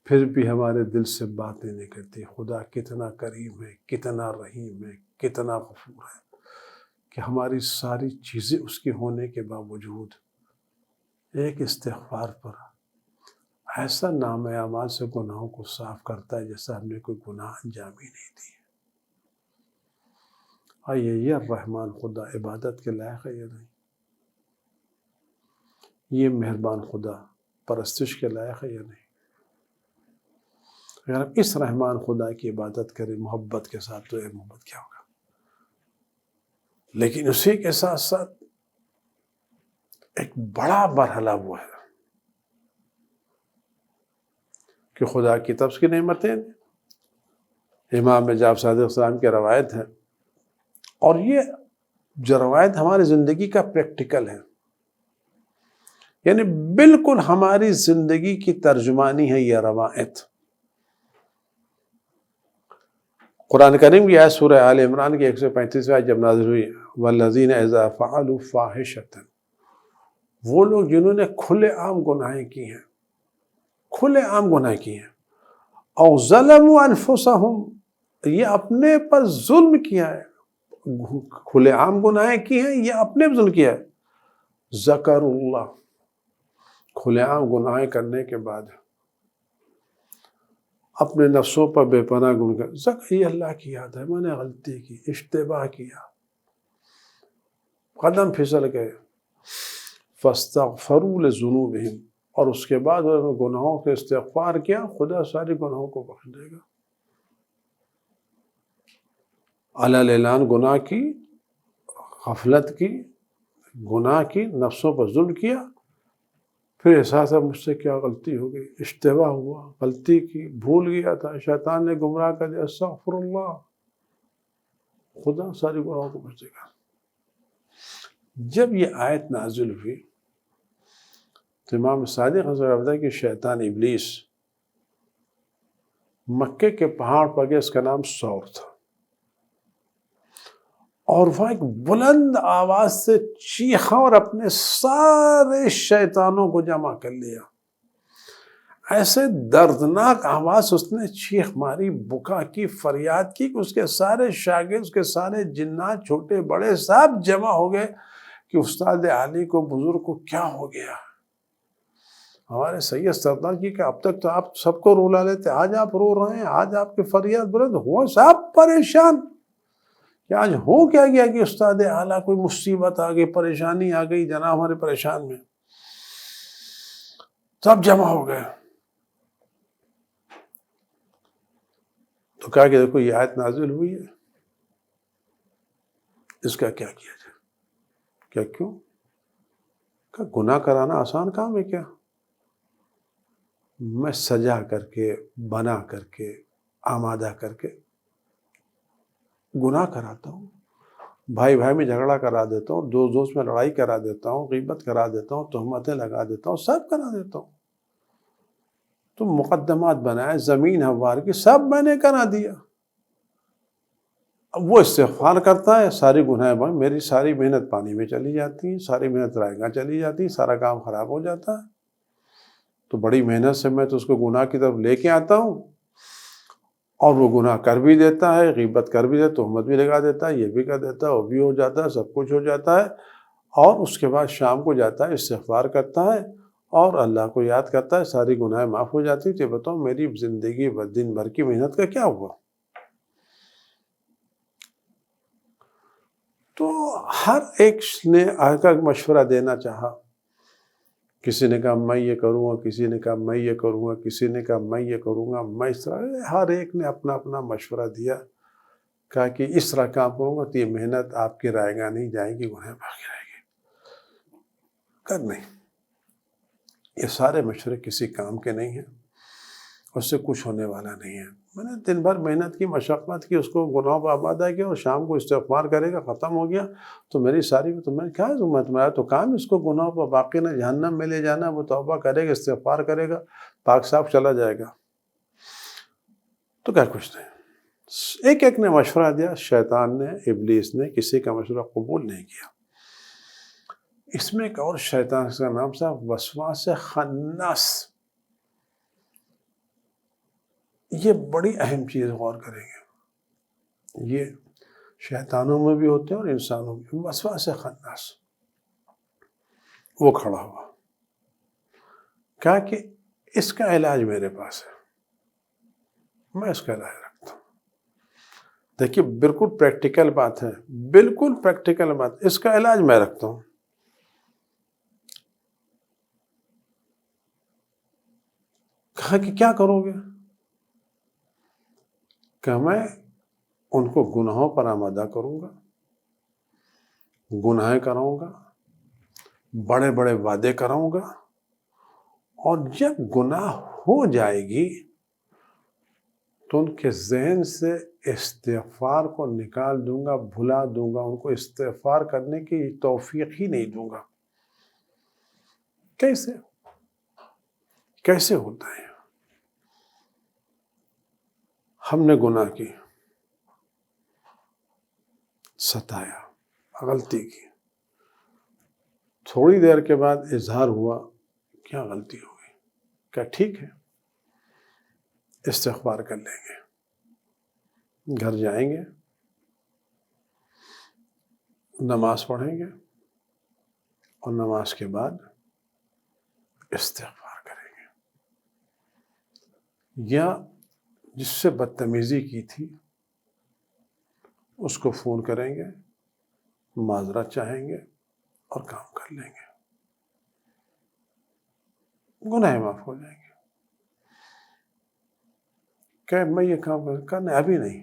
S2: پھر بھی ہمارے دل سے بات نہیں نکلتی خدا کتنا کریم ہے، کتنا رحیم ہے، کتنا غفور ہے کہ ہماری ساری چیزیں اس کے ہونے کے باوجود ایک استغفار پر ایسا نام اعمال سے گناہوں کو صاف کرتا ہے جیسا ہم نے کوئی گناہ انجام ہی نہیں دی۔ آئیے یہ الرحمن خدا عبادت کے لائق ہے یا نہیں؟ یہ مہربان خدا پرستش کے لائق ہے یا نہیں؟ اگر ہم اس رحمان خدا کی عبادت کریں محبت کے ساتھ تو یہ محبت کیا ہوگا؟ لیکن اسی کے ساتھ ساتھ ایک بڑا مرحلہ وہ ہے کہ خدا کی طرف کی نعمتیں امام جعفر صادق السلام کی روایت ہے، اور یہ جو روایت ہماری زندگی کا پریکٹیکل ہے، یعنی بالکل ہماری زندگی کی ترجمانی ہے یہ روایت۔ قرآن کریم کی آیت سورہ آل عمران کی 135 آیت جب نازل ہوئی والذین اذا فعلوا فاحشۃ، وہ لوگ جنہوں نے کھلے عام گناہیں کی ہیں، کھلے عام گناہ کی ہیں، او ظلموا انفسہم، یہ اپنے پر ظلم کیا ہے، کھلے عام گناہیں کی ہیں، یہ اپنے پر ظلم کیا ہے، ذکر اللہ، کھلے عام گناہیں کرنے کے بعد اپنے نفسوں پر بے پناہ گناہ ذکر، یہ اللہ کی یاد ہے، میں نے غلطی کی، اشتباہ کیا، قدم پھسل گئے، فاستغفروا لذنوبہم، اور اس کے بعد انہوں نے گناہوں کے استغفار کیا، خدا سارے گناہوں کو بخش دے گا۔ علل اعلان گناہ کی، غفلت کی، گناہ کی، نفسوں پر ظلم کیا، پھر احساس ہے مجھ سے کیا غلطی ہو گئی، اشتباہ ہوا، غلطی کی، بھول گیا تھا، شیطان نے گمراہ کر دیا، استغفر اللہ، خدا ساری گناہوں کو بخش دے گا۔ جب یہ آیت نازل ہوئی تو امام صادق حضرت کہ شیطان ابلیس مکے کے پہاڑ پر گیا، اس کا نام ثور تھا، اور وہ ایک بلند آواز سے چیخا اور اپنے سارے شیطانوں کو جمع کر لیا۔ ایسے دردناک آواز اس نے چیخ ماری، بکا کی، فریاد کی کہ اس کے سارے شاگرد، اس کے سارے جنات، چھوٹے بڑے سب جمع ہو گئے کہ استاد عالی کو، بزرگ کو کیا ہو گیا۔ ہمارے سید سردار کی کہ اب تک تو آپ سب کو رولا لیتے، آج آپ رو رہے ہیں، آج آپ کے فریاد بلند ہوا، سب پریشان کہ آج ہو کیا گیا کہ استاد اعلیٰ کوئی مصیبت آ گئی، پریشانی آ گئی، جناب ہمارے پریشان میں، سب جمع ہو گئے۔ تو کہا کہ دیکھو یہ آیت نازل ہوئی ہے، اس کا کیا کیا جائے؟ کیا کیوں؟ کہ گناہ کرانا آسان کام ہے کیا؟ میں سجا کر کے، بنا کر کے، آمادہ کر کے گناہ کراتا ہوں، بھائی بھائی میں جھگڑا کرا دیتا ہوں، دوست دوست میں لڑائی کرا دیتا ہوں، غیبت کرا دیتا ہوں، تہمتیں لگا دیتا ہوں، سب کرا دیتا ہوں، تو مقدمات بنائے، زمین ہموار کی، سب میں نے کرا دیا۔ اب وہ استغفار کرتا ہے، ساری گناہ میری ساری محنت پانی میں چلی جاتی ہیں، ساری محنت رائے گاہ چلی جاتی ہیں، سارا کام خراب ہو جاتا ہے۔ تو بڑی محنت سے میں تو اس کو گناہ کی طرف لے کے آتا ہوں، اور وہ گناہ کر بھی دیتا ہے، غیبت کر بھی دیتا ہے، تہمت بھی لگا دیتا ہے، یہ بھی کر دیتا ہے، وہ بھی ہو جاتا ہے، سب کچھ ہو جاتا ہے، اور اس کے بعد شام کو جاتا ہے، استغفار کرتا ہے اور اللہ کو یاد کرتا ہے، ساری گناہ معاف ہو جاتی ہے۔ تو بتاؤ میری زندگی دن بھر کی محنت کا کیا ہوا؟ تو ہر ایک نے آ کر مشورہ دینا چاہا، کسی نے کہا میں یہ کروں گا، کسی نے کہا میں یہ کروں گا، کسی نے کہا میں یہ کروں گا، میں اس طرح، ہر ایک نے اپنا اپنا مشورہ دیا، کہا کہ اس طرح کام کروں گا تو یہ محنت آپ کی رائے گاہ نہیں جائے گی، گناہ باقی رہے گی، کر نہیں۔ یہ سارے مشورے کسی کام کے نہیں ہیں، اس سے کچھ ہونے والا نہیں ہے۔ میں نے دن بھر محنت کی، مشقت کی، اس کو گناہ پر آبادہ کیا، اور شام کو استغفار کرے گا، ختم ہو گیا تو میری ساری، تو میں کیا تمہارا تو کام اس کو گناہ پر باقی نہ جہنم میں لے جانا، وہ توبہ کرے گا، استغفار کرے گا، پاک صاف چلا جائے گا۔ تو کیا کچھ نہیں، ایک نے مشورہ دیا، شیطان نے، ابلیس نے کسی کا مشورہ قبول نہیں کیا۔ اس میں ایک اور شیطان کا نام تھا وسواس خناس۔ یہ بڑی اہم چیز غور کریں گے، یہ شیطانوں میں بھی ہوتے ہیں اور انسانوں میں بھی۔ وسواس خناس، وہ کھڑا ہوا، کہا کہ اس کا علاج میرے پاس ہے، میں اس کا علاج رکھتا ہوں۔ دیکھیے بالکل پریکٹیکل بات ہے، بالکل پریکٹیکل بات، اس کا علاج میں رکھتا ہوں۔ کہا کہ کیا کرو گے؟ کہ میں ان کو گناہوں پر آمادہ کروں گا، گناہیں کراؤں گا، بڑے بڑے وعدے کراؤں گا، اور جب گناہ ہو جائے گی تو ان کے ذہن سے استغفار کو نکال دوں گا، بھلا دوں گا، ان کو استغفار کرنے کی توفیق ہی نہیں دوں گا۔ کیسے ہوتا ہے؟ ہم نے گناہ کی، ستایا، غلطی کی، تھوڑی دیر کے بعد اظہار ہوا کیا غلطی ہو گئی، کیا ٹھیک ہے، استغفار کر لیں گے، گھر جائیں گے، نماز پڑھیں گے، اور نماز کے بعد استغفار کریں گے۔ یا جس سے بدتمیزی کی تھی اس کو فون کریں گے، معذرت چاہیں گے اور کام کر لیں گے، گناہ معاف ہو جائیں گے۔ کہ میں یہ کام کرنا ابھی نہیں،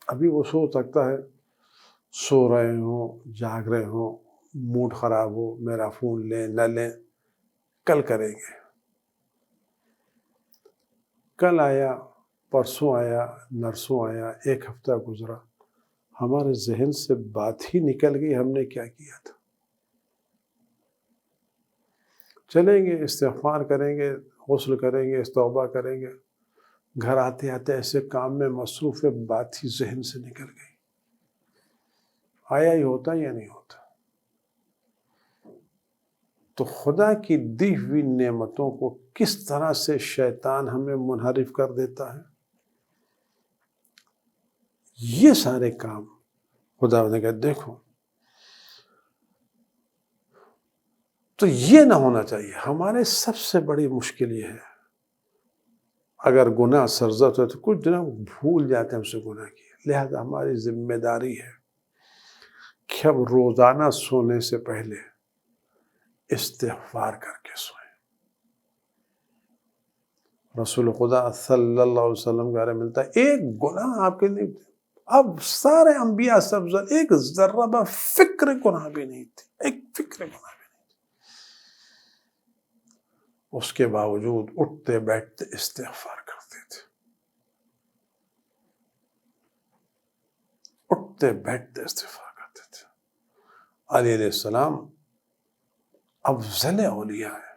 S2: ابھی وہ سو سکتا ہے، سو رہے ہوں، جاگ رہے ہوں، موڈ خراب ہو، میرا فون لیں نہ لیں، کل کریں گے۔ کل آیا، پرسوں آیا، نرسوں آیا، ایک ہفتہ گزرا، ہمارے ذہن سے بات ہی نکل گئی ہم نے کیا کیا تھا۔ چلیں گے، استغفار کریں گے، غسل کریں گے، توبہ کریں گے، گھر آتے آتے ایسے کام میں مصروف ہے، بات ہی ذہن سے نکل گئی۔ آیا ہی ہوتا یا نہیں ہوتا؟ تو خدا کی دی ہوئی نعمتوں کو کس طرح سے شیطان ہمیں منحرف کر دیتا ہے، یہ سارے کام خدا نے کہا دیکھو۔ تو یہ نہ ہونا چاہیے۔ ہمارے سب سے بڑی مشکل یہ ہے، اگر گناہ سرزد ہے تو کچھ دنوں بھول جاتے ہیں ہم سے گناہ کیا، لہذا ہماری ذمہ داری ہے کہ ہم روزانہ سونے سے پہلے استغفار کر کے سوئیں۔ رسول خدا صلی اللہ علیہ وسلم کا بارے ملتا ہے، ایک گناہ آپ کے نہیں تھے، اب سارے انبیاء سب ایک ذرہ فکر گناہ بھی نہیں تھی، ایک فکر گناہ بھی نہیں تھی، اس کے باوجود اٹھتے بیٹھتے استغفار کرتے تھے، اٹھتے بیٹھتے استغفار کرتے تھے۔ علی علیہ السلام افضل اولیاء ہے،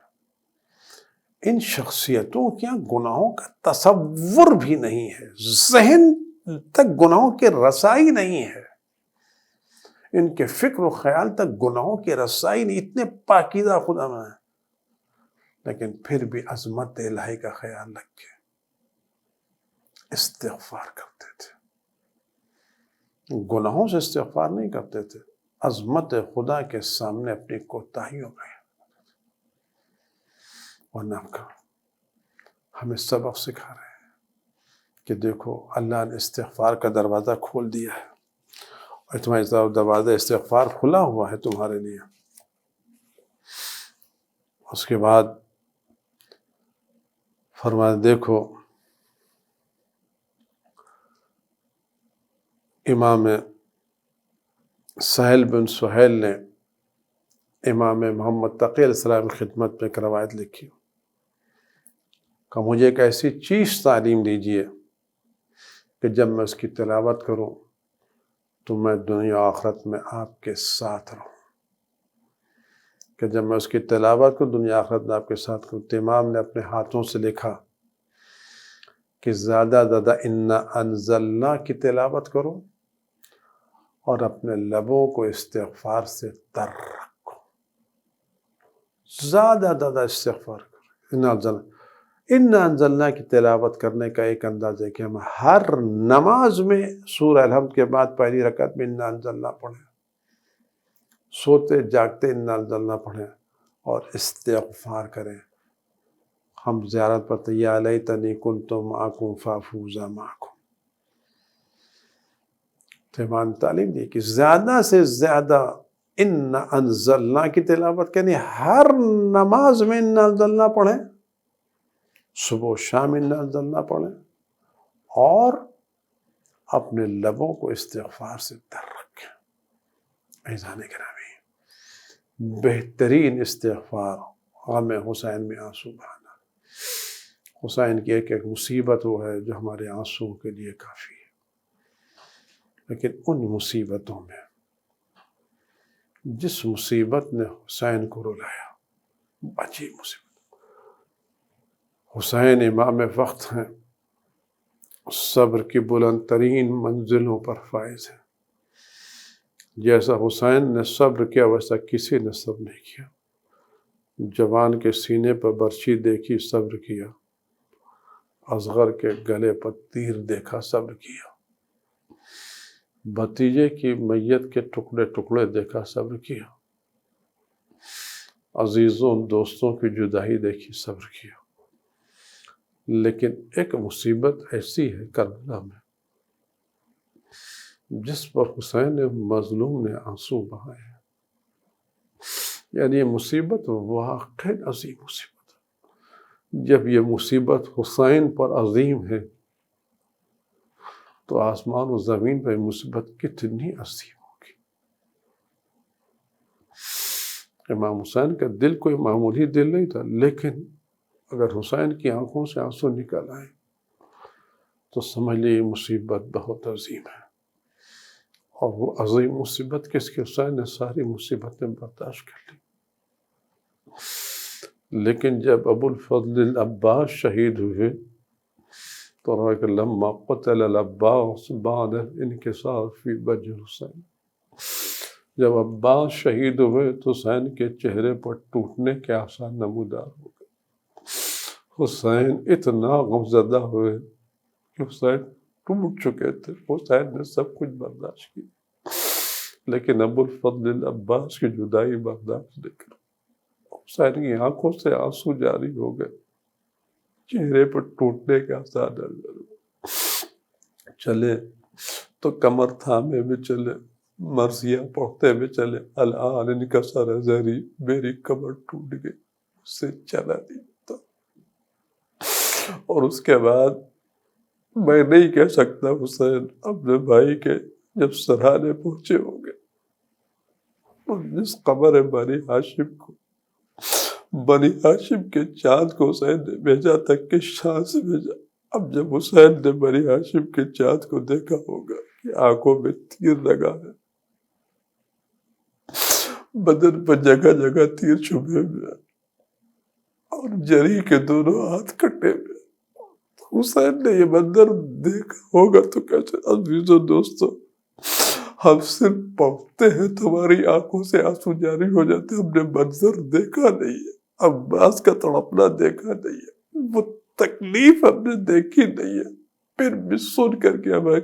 S2: ان شخصیتوں کے گناہوں کا تصور بھی نہیں ہے، ذہن تک گناہوں کی رسائی نہیں ہے، ان کے فکر و خیال تک گناہوں کی رسائی نہیں، اتنے پاکیزہ خدا میں ہیں، لیکن پھر بھی عظمت الہی کا خیال رکھ کے استغفار کرتے تھے۔ گناہوں سے استغفار نہیں کرتے تھے، عظمت خدا کے سامنے اپنی کوتاہیوں کا ورنہ ہمیں سبق سکھا رہے ہیں کہ دیکھو اللہ نے استغفار کا دروازہ کھول دیا ہے، اور تمہارا دروازہ استغفار کھلا ہوا ہے تمہارے لیے۔ اس کے بعد فرمایا دیکھو امام سہل بن سہیل نے امام محمد تقی علیہ السلام کی خدمت میں ایک روایت لکھی کہ مجھے ایک ایسی چیز تعلیم دیجیے کہ جب میں اس کی تلاوت کروں تو میں دنیا و آخرت میں آپ کے ساتھ رہوں، کہ جب میں اس کی تلاوت کو دنیا آخرت میں آپ کے ساتھ کروں۔ تو امام نے اپنے ہاتھوں سے لکھا کہ زیادہ زیادہ انا انزلنا کی تلاوت کرو اور اپنے لبوں کو استغفار سے تر رکھو، زیادہ زیادہ استغفار کرو۔ انا انزلنا کی تلاوت کرنے کا ایک انداز ہے کہ ہم ہر نماز میں سورہ الحمد کے بعد پہلی رکعت میں انا انزلنا پڑھیں، سوتے جاگتے انا انزلنا پڑھیں اور استغفار کریں۔ ہم زیارت پڑھتے یا لیتنی کنت معکم فافوز معکم، تو امام تعلیم دی کہ زیادہ سے زیادہ انا انزلنا کی تلاوت کریں، ہر نماز میں انا انزلنا پڑھیں، صبح و شام انا انزلنا پڑھیں اور اپنے لبوں کو استغفار سے تر رکھیں۔ عزیزان گرامی، بہترین استغفار غم حسین میں آنسو بہانا۔ حسین کی ایک ایک مصیبت وہ ہے جو ہمارے آنسو کے لیے کافی ہے، لیکن ان مصیبتوں میں جس مصیبت نے حسین کو رلایا، عجیب مصیبت۔ حسین امام وقت ہیں، صبر کی بلند ترین منزلوں پر فائز ہیں۔ جیسا حسین نے صبر کیا ویسا کسی نے صبر نہیں کیا۔ جوان کے سینے پر برچھی دیکھی، صبر کیا۔ اصغر کے گلے پر تیر دیکھا، صبر کیا۔ بھتیجے کی میت کے ٹکڑے ٹکڑے دیکھا، صبر کیا۔ عزیزوں دوستوں کی جدائی دیکھی، صبر کیا۔ لیکن ایک مصیبت ایسی ہے کربلا میں جس پر حسین مظلوم نے آنسو بہائے ہیں، یعنی یہ مصیبت واقعی عظیم مصیبت ہے۔ جب یہ مصیبت حسین پر عظیم ہے تو آسمان و زمین پر مصیبت کتنی عظیم ہوگی۔ امام حسین کا دل کوئی معمولی دل نہیں تھا، لیکن اگر حسین کی آنکھوں سے آنسو نکل آئے تو سمجھ لیے مصیبت بہت عظیم ہے۔ اور وہ عظیم مصیبت کس کے؟ حسین نے ساری مصیبتیں برداشت کر لی، لیکن جب ابو الفضل العباس شہید ہوئے تو کہ لما قتل العباس بعد انکسار فی وجہ حسین، جب عباس شہید ہوئے تو حسین کے چہرے پر ٹوٹنے کے آثار نمودار ہو گئے۔ حسین اتنا غمزدہ ہوئے کہ حسین ٹوٹ چکے تھے۔ حسین نے سب کچھ برداشت کیا، لیکن ابو الفضل العباس کی جدائی برداشت نہیں کر۔ حسین کی آنکھوں سے آنسو جاری ہو گئے، چہرے پر ٹوٹنے کے آثار نظر ہوئے۔ چلے تو کمر تھامے بھی چلے، مرثیہ پڑھتے بھی چلے، الآن انکسر ظہری، میری کمر ٹوٹ گئی، اس سے چلا نہیں ہوتا۔ اور اس کے بعد میں نہیں کہہ سکتا حسین اپنے بھائی کے جب سرحانے پہنچے ہوں گے، اور جس قبر بنی ہاشم کو، بنی ہاشم کے چاند کو حسین نے بھیجا تک کہ شام سے بھیجا، اب جب حسین نے بنی ہاشم کے چاند کو دیکھا ہوگا کہ آنکھوں میں تیر لگا ہے، بدن پر جگہ جگہ تیر چھپے ہوئے اور جری کے دونوں ہاتھ کٹے ہوئے، حسین نے یہ منظر دیکھا ہوگا تو کیسے؟ عزیزوں دوستوں، ہم صرف پڑھتے ہیں تو ہماری آنکھوں سے آنسو جاری ہو جاتے ہیں، ہم نے منظر دیکھا نہیں ہے، عباس کا تڑپنا دیکھا نہیں ہے، وہ تکلیف ہم نے دیکھی نہیں ہے، پھر بھی سن کر کے ہمیں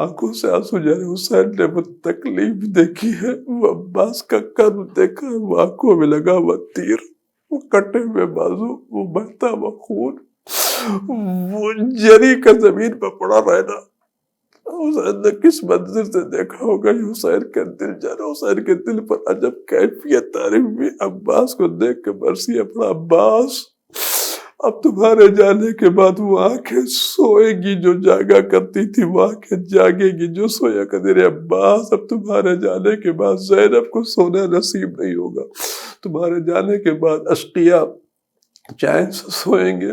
S2: آنکھوں سے آنسو جاری۔ حسین نے وہ تکلیف دیکھی ہے، وہ عباس کا کرب دیکھا ہے، وہ آنکھوں میں لگا ہوا تیر، وہ کٹے ہوئے بازو، وہ بہتا ہوا خون، وہ جری کا زمین پر پڑا رہنا، حسین نے کس منظر سے دیکھا ہوگا؟ یہ حسین کا دل جانا۔ حسین کے دل پر عجب کیفیت طاری ہوئی، عباس کو دیکھ کے مرثیہ پڑا، عباس اب تمہارے جانے کے بعد وہ آنکھیں سوئے گی جو جاگا کرتی تھی، وہ آنکھیں جاگے گی جو سویا کرتی تھی۔ عباس اب تمہارے جانے کے بعد زینب کو سونا نصیب نہیں ہوگا، تمہارے جانے کے بعد اشقیاء چین سے سوئیں گے۔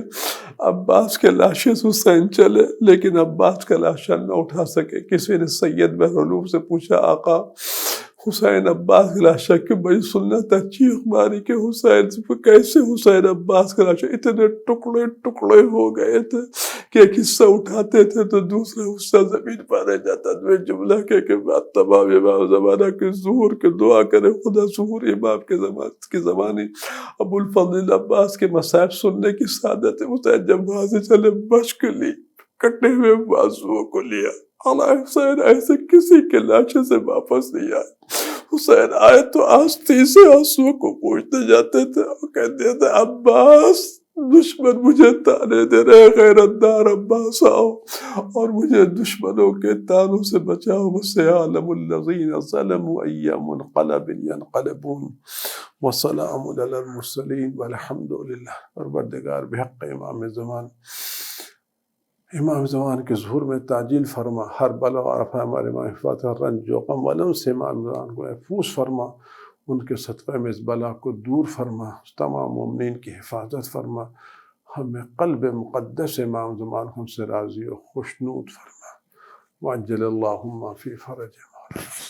S2: عباس کے لاشیں سے حسین چلے، لیکن عباس کا لاشا نہ اٹھا سکے۔ کسی نے سید بہرالعلوم سے پوچھا، آقا حسین عباس کا لاشا کہ بھائی سننا تھا، چیخ ماری کہ حسین کیسے؟ حسین عباس کا لاشا اتنے ٹکڑے ٹکڑے ہو گئے تھے کہ ایک حصہ اٹھاتے تھے تو دوسرا حصہ زمین پر رہ جاتا تھا. جملہ کے بعد تمام امام زمانہ کے ظہور کے دعا کرے خدا ظہور امام کے زمانے ابو الفضل عباس کے مصائب سننے کی سعادت ہے. حسین جب وہاں سے چلے مشق لی، کٹے ہوئے بازوؤں کو لیا. حسین ایسے کسی کے لاشے سے واپس نہیں آئے. حسین آئے تو آستی سے آنسوؤں کو پوچھتے جاتے تھے اور کہتے تھے عباس دشمن مجھے تانے دے رہے، غیرت دار عباس آؤ اور مجھے دشمنوں کے تانوں سے بچاؤ. وسيعلم الذين ظلموا أي منقلب ينقلبون وسلام على المرسلين والحمد للہ. پروردگار بحق امام زمان، امام زمان کے ظہور میں تعجیل فرما. ہر بلا و آفت ہمارے امام حفاظت رنج و غم والم سے امام زمان کو محفوظ فرما. ان کے صدقے میں اس بلا کو دور فرما. تمام مومنین کی حفاظت فرما. ہمیں قلب مقدس امام زمان ہم سے راضی و خوشنود فرما. وعجل اللہم فی فرج مولانا.